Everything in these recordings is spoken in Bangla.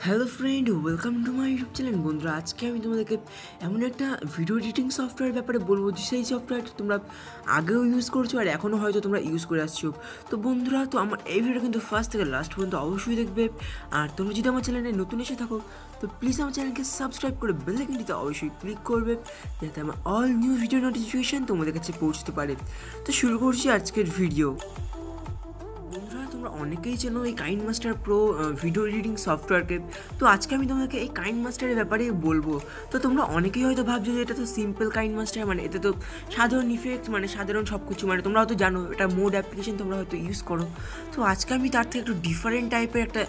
Hello friend, welcome to my YouTube channel. বন্ধুরা, আজকে আমি তোমাদেরকে এমন একটা ভিডিও এডিটিং সফটওয়্যার ব্যাপারে বলবো যে সেই সফটওয়্যারটা তোমরা আগেও ইউজ করছো আর এখনও হয়তো তোমরা ইউজ করে আসছো। তো বন্ধুরা, তো আমার এই ভিডিওটা কিন্তু ফার্স্ট থেকে লাস্ট পর্যন্ত অবশ্যই দেখবে। আর তোমরা যদি আমার চ্যানেলে নতুন এসে থাকো তো প্লিজ আমার চ্যানেলকে সাবস্ক্রাইব করে বেল আইকনটিতে অবশ্যই ক্লিক করবে, যাতে আমার অল নিউ ভিডিও নোটিফিকেশন তোমাদের কাছে পৌঁছতে পারে। তো শুরু করছি আজকের ভিডিও। বন্ধুরা, তোমরা অনেকেই চেনো এই কাইনমাস্টার প্রো ভিডিও এডিটিং সফটওয়্যারকে। তো আজকে আমি তোমাদেরকে এই কাইনমাস্টারের ব্যাপারে বলবো। তো তোমরা অনেকেই হয়তো ভাবছো যে এটা তো সিম্পল কাইনমাস্টার, মানে এতে তো সাধারণ ইফেক্ট, মানে সাধারণ সব কিছু, মানে তোমরা হয়তো জানো এটা মোড অ্যাপ্লিকেশন তোমরা হয়তো ইউজ করো। তো আজকে আমি তার থেকে একটু ডিফারেন্ট টাইপের একটা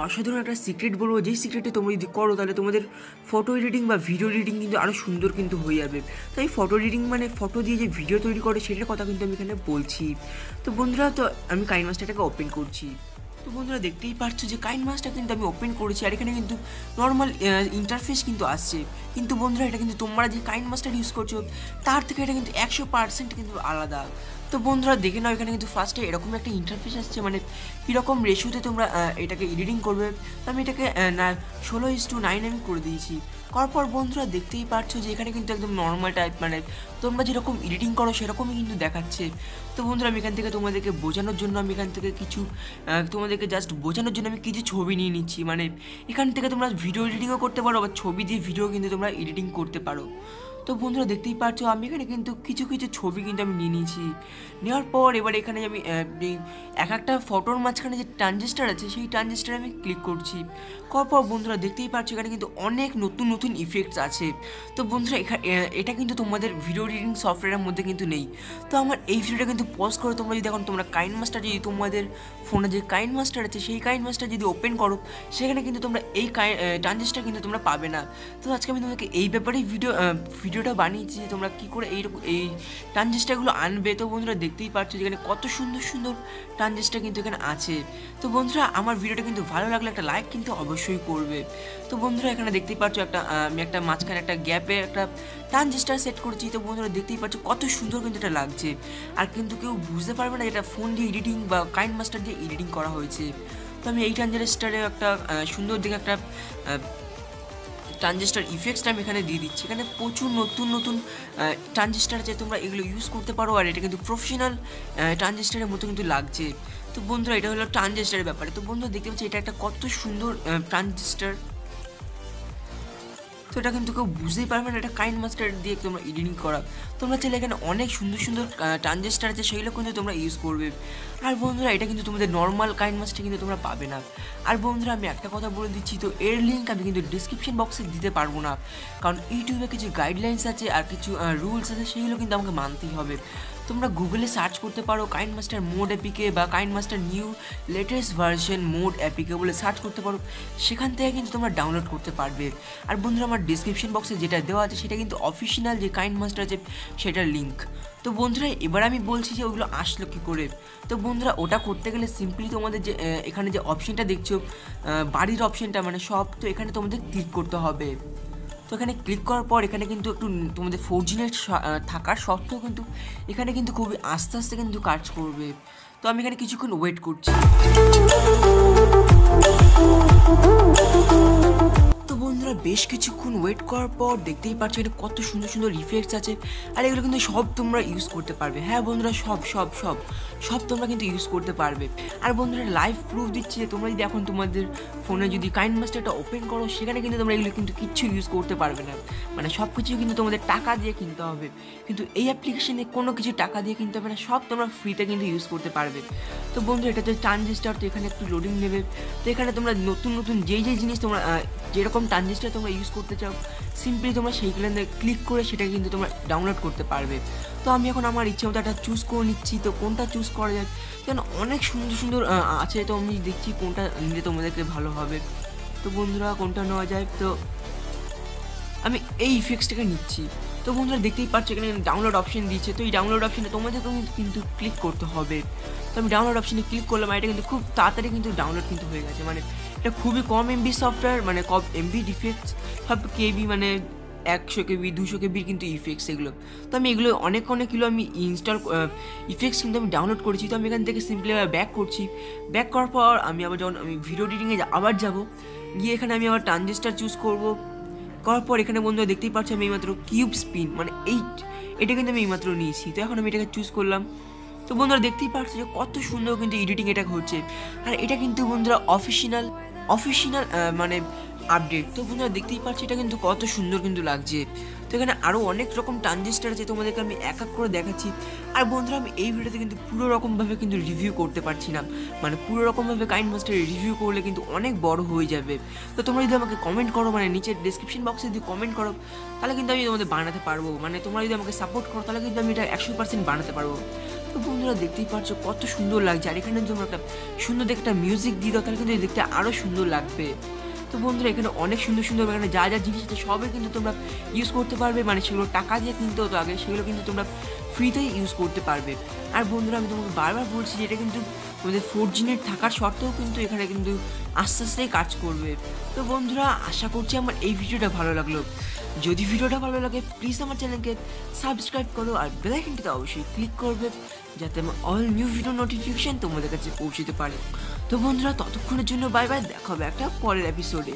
অসাধারণ একটা সিক্রেট বলবো, যেই সিক্রেটটি তোমরা যদি করো তাহলে তোমাদের ফটো এডিটিং বা ভিডিও এডিটিং কিন্তু আরও সুন্দর কিন্তু হয়ে যাবে। তো এই ফটো এডিটিং মানে ফটো দিয়ে যে ভিডিও তৈরি করে সেটার কথা কিন্তু আমি এখানে বলছি। তো বন্ধুরা, তো আমি কাইনমাস্টারটাকে ওপেন করছি। তো বন্ধুরা, দেখতেই পাচ্ছ যে কাইনমাস্টার কিন্তু আমি ওপেন করেছি আর এখানে কিন্তু নর্মাল ইন্টারফেস কিন্তু আসছে। কিন্তু বন্ধুরা, এটা কিন্তু তোমরা যে কাইনমাস্টার ইউজ করছো তার থেকে এটা কিন্তু 100% কিন্তু আলাদা। তো বন্ধুরা, দেখে নাও এখানে কিন্তু ফার্স্টে এরকম একটা ইন্টারফেস আসছে, মানে কীরকম রেশিওতে তোমরা এটাকে এডিটিং করবে। তো আমি এটাকে 16:9 আমি করে দিয়েছি। করার পর বন্ধুরা, দেখতেই পাচ্ছ যে এখানে কিন্তু একদম নর্মাল টাইপ, মানে তোমরা যেরকম এডিটিং করো সেরকমই কিন্তু দেখাচ্ছে। তো বন্ধুরা, আমি এখান থেকে তোমাদেরকে বোঝানোর জন্য আমি এখান থেকে কিছু তোমাদেরকে জাস্ট বোঝানোর জন্য আমি কিছু ছবি নিয়ে নিচ্ছি। মানে এখান থেকে তোমরা ভিডিও এডিটিংও করতে পারো, বা ছবি দিয়ে ভিডিও কিন্তু তোমরা এডিটিং করতে পারো। তো বন্ধুরা, দেখতেই পাচ্ছ আমি এখানে কিন্তু কিছু ছবি কিন্তু আমি নিয়ে নিয়েছি। নেওয়ার পর এবার এখানে আমি এক একটা ফটোর মাঝখানে যে ট্রানজিস্টার আছে সেই ট্রানজিস্টারে আমি ক্লিক করছি। করার পর বন্ধুরা, দেখতেই পাচ্ছ এখানে কিন্তু অনেক নতুন ইফেক্টস আছে। তো বন্ধুরা, এটা কিন্তু তোমাদের ভিডিও এডিটিং সফটওয়্যারের মধ্যে কিন্তু নেই। তো আমার এই ভিডিওটা কিন্তু পজ করে তোমরা যদি এখন তোমরা কাইনমাস্টার, যদি তোমাদের ফোনে যে কাইনমাস্টার আছে সেই কাইনমাস্টার যদি ওপেন করো সেখানে কিন্তু তোমরা এই ট্রানজিস্টার কিন্তু তোমরা পাবে না। তো আজকে আমি তোমাদেরকে এই ব্যাপারেই ভিডিওটা বানিয়েছি যে তোমরা কী করে এই ট্রানজিস্টারগুলো আনবে। তো বন্ধুরা, দেখতেই পাচ্ছ যেখানে কত সুন্দর ট্রানজিস্টার কিন্তু এখানে আছে। তো বন্ধুরা, আমার ভিডিওটা কিন্তু ভালো লাগলে একটা লাইক কিন্তু অবশ্যই করবে। তো বন্ধুরা, এখানে দেখতেই পাচ্ছ আমি একটা মাঝখানে একটা গ্যাপে একটা ট্রানজিস্টার সেট করেছি। তো বন্ধুরা, দেখতেই পাচ্ছ কত সুন্দর কিন্তু এটা লাগছে। আর কিন্তু কেউ বুঝতে পারবে না এটা ফোন দিয়ে এডিটিং বা কাইনমাস্টার দিয়ে এডিটিং করা হয়েছে। তো আমি এই ট্রানজিস্টারে একটা সুন্দর দিকে একটা ট্রানজিস্টার ইফেক্টসটা আমি এখানে দিয়ে দিচ্ছি। এখানে প্রচুর নতুন ট্রানজিস্টার আছে, তোমরা এগুলো ইউজ করতে পারো। আর এটা কিন্তু প্রফেশনাল ট্রানজিস্টারের মতো কিন্তু লাগছে। তো বন্ধুরা, এটা হলো ট্রানজিস্টারের ব্যাপারে। তো বন্ধুরা, দেখতে পাচ্ছি এটা একটা কত সুন্দর ট্রানজিস্টার। তো এটা কিন্তু কেউ বুঝতেই পারবে না এটা কাইনমাস্টার দিয়ে তোমরা এডিটিং করা। তোমরা চাইলে এখানে অনেক সুন্দর ট্রানজিস্টার আছে, সেইগুলো কিন্তু তোমরা ইউজ করবে। আর বন্ধুরা, এটা কিন্তু তোমাদের নর্মাল কাইনমাস্টার কিন্তু তোমরা পাবে না। আর বন্ধুরা, আমি একটা কথা বলে দিচ্ছি, তো এর লিঙ্ক আমি কিন্তু ডিসক্রিপশন বক্সে দিতে পারবো না, কারণ ইউটিউবে কিছু গাইডলাইন্স আছে আর কিছু রুলস আছে, সেইগুলো কিন্তু আমাকে মানতেই হবে। তোমরা গুগলে সার্চ করতে পারো কাইনমাস্টার মোড অ্যাপিকে বা KineMaster new latest version mod APK বলে সার্চ করতে পারো, সেখান থেকে কিন্তু তোমরা ডাউনলোড করতে পারবে। আর বন্ধুরা, আমার ডিসক্রিপশন বক্সে যেটা দেওয়া আছে সেটা কিন্তু অফিসিয়াল যে কাইনমাস্টার আছে সেটার লিঙ্ক। তো বন্ধুরা, এবার আমি বলছি যে ওগুলো আসলো কী করে। তো বন্ধুরা, ওটা করতে গেলে সিম্পলি তোমাদের যে এখানে যে অপশানটা দেখছো বাড়ির অপশানটা, মানে সব, তো এখানে তোমাদের ক্লিক করতে হবে। তো এখানে ক্লিক করার পর এখানে কিন্তু একটু তোমাদের 4G নেট থাকার সত্ত্বেও কিন্তু এখানে কিন্তু খুবই আস্তে কিন্তু কাজ করবে। তো আমি এখানে কিছুক্ষণ ওয়েট করছি। তো বন্ধুরা, বেশ কিছুক্ষণ ওয়েট করার পর দেখতেই পাচ্ছ এটা কত সুন্দর ইফেক্টস আছে। আর এগুলো কিন্তু সব তোমরা ইউজ করতে পারবে। হ্যাঁ বন্ধুরা, সব তোমরা কিন্তু ইউজ করতে পারবে। আর বন্ধুরা, লাইভ প্রুফ দিচ্ছি যে তোমরা যদি এখন তোমাদের ফোনে যদি কাইনমাস্টারটা ওপেন করো সেখানে কিন্তু তোমরা এগুলো কিন্তু কিচ্ছু ইউজ করতে পারবে না, মানে সব কিছু কিন্তু তোমাদের টাকা দিয়ে কিনতে হবে। কিন্তু এই অ্যাপ্লিকেশনে কোনো কিছু টাকা দিয়ে কিনতে হবে না, সব তোমরা ফ্রিতে কিন্তু ইউজ করতে পারবে। তো বন্ধুরা, এটা হচ্ছে ট্রানজিস্টার। তো এখানে একটু লোডিং নেবে। তো এখানে তোমরা নতুন যেই জিনিস তোমরা যেরকম ট্রানজিস্টার তোমরা ইউজ করতে চাও সিম্পলি তোমরা সেইগুলো ক্লিক করে সেটাকে কিন্তু তোমরা ডাউনলোড করতে পারবে। তো আমি এখন আমার ইচ্ছে মতো একটা চুজ করে নিচ্ছি। তো কোনটা চুজ করা যায়, কেন অনেক সুন্দর আছে। তো আমি দেখছি কোনটা নিলে তোমাদেরকে ভালো হবে। তো বন্ধুরা, কোনটা নেওয়া যায়, তো আমি এই ইফেক্টসটাকে নিচ্ছি। তো বন্ধুরা, দেখতেই পাচ্ছ এখানে ডাউনলোড অপশন দিয়েছে। তো এই ডাউনলোড অপশানে তোমাদেরকেও কিন্তু ক্লিক করতে হবে। তো আমি ডাউনলোড অপশানে ক্লিক করলাম, আর এটা কিন্তু খুব তাড়াতাড়ি কিন্তু ডাউনলোড কিন্তু হয়ে গেছে। মানে এটা খুবই কম এমবি সফটওয়্যার, মানে কম এমবি ডিফেক্টস, সব কেবি, মানে 100 KB 200 KB কিন্তু ইফেক্টস এগুলো। তো আমি এগুলো অনেকগুলো আমি ইফেক্টস কিন্তু আমি ডাউনলোড করেছি। তো আমি এখান থেকে সিম্পলি ব্যাক করছি। ব্যাক করার পর আমি আবার যখন আমি ভিডিও এডিটিংয়ে আবার যাব, গিয়ে এখানে আমি আবার ট্রানজিস্টার চুজ করার পর এখানে বন্ধুরা দেখতেই পাচ্ছি আমি এইমাত্র কিউব স্পিন মানে এটা কিন্তু আমি এইমাত্র নিয়েছি। তো এখন আমি এটাকে চুজ করলাম। তো বন্ধুরা দেখতেই পাচ্ছ যে কত সুন্দর কিন্তু এডিটিং এটা হচ্ছে। আর এটা কিন্তু বন্ধুরা অফিসিয়াল মানে আপডেট। তো বন্ধুরা দেখতেই পাচ্ছি এটা কিন্তু কত সুন্দর কিন্তু লাগছে। তো এখানে আরও অনেক রকম ট্রানজিস্টার আছে, তোমাদেরকে আমি এক করে দেখাচ্ছি। আর বন্ধুরা আমি এই ভিডিওতে কিন্তু পুরো রকমভাবে কিন্তু রিভিউ করতে পারছি না, মানে পুরো রকমভাবে কাইনমাস্টারে রিভিউ করলে কিন্তু অনেক বড় হয়ে যাবে। তো তোমরা যদি আমাকে কমেন্ট করো, মানে নিচের ডিসক্রিপশন বক্সে যদি কমেন্ট করো, তাহলে কিন্তু আমি তোমাদের বানাতে পারবো। মানে তোমরা যদি আমাকে সাপোর্ট করো তাহলে কিন্তু আমি এটা 100% বানাতে পারবো। তো বন্ধুরা দেখতেই পাচ্ছ কত সুন্দর লাগছে। আর এখানে যদি তোমরা একটা সুন্দর দেখে একটা মিউজিক দিয়ে দাও তাহলে কিন্তু দেখতে আরও সুন্দর লাগবে। তো বন্ধুরা এখানে অনেক সুন্দর এখানে যা জিনিস আছে সবই কিন্তু তোমরা ইউজ করতে পারবে, মানে সেগুলো টাকা দিয়ে কিনতে হতো আগে, সেগুলো কিন্তু তোমরা ফ্রিতেই ইউজ করতে পারবে। আর বন্ধুরা আমি তোমাকে বারবার বলছি যে এটা কিন্তু তোমাদের 4G নেট থাকার সত্ত্বেও কিন্তু এখানে কিন্তু আস্তে আস্তেই কাজ করবে। তো বন্ধুরা আশা করছি আমার এই ভিডিওটা ভালো লাগলো। যদি ভিডিওটা ভালো লাগে প্লিজ আমার চ্যানেলকে সাবস্ক্রাইব করো আর বেল আইকনটিতে অবশ্যই ক্লিক করবে, যাতে আমার অল নিউ ভিডিও নোটিফিকেশন তোমাদের কাছে পৌঁছতে পারে। তো বন্ধুরা ততক্ষণের জন্য বাই বাই, দেখা হবে একটা পরের এপিসোডে।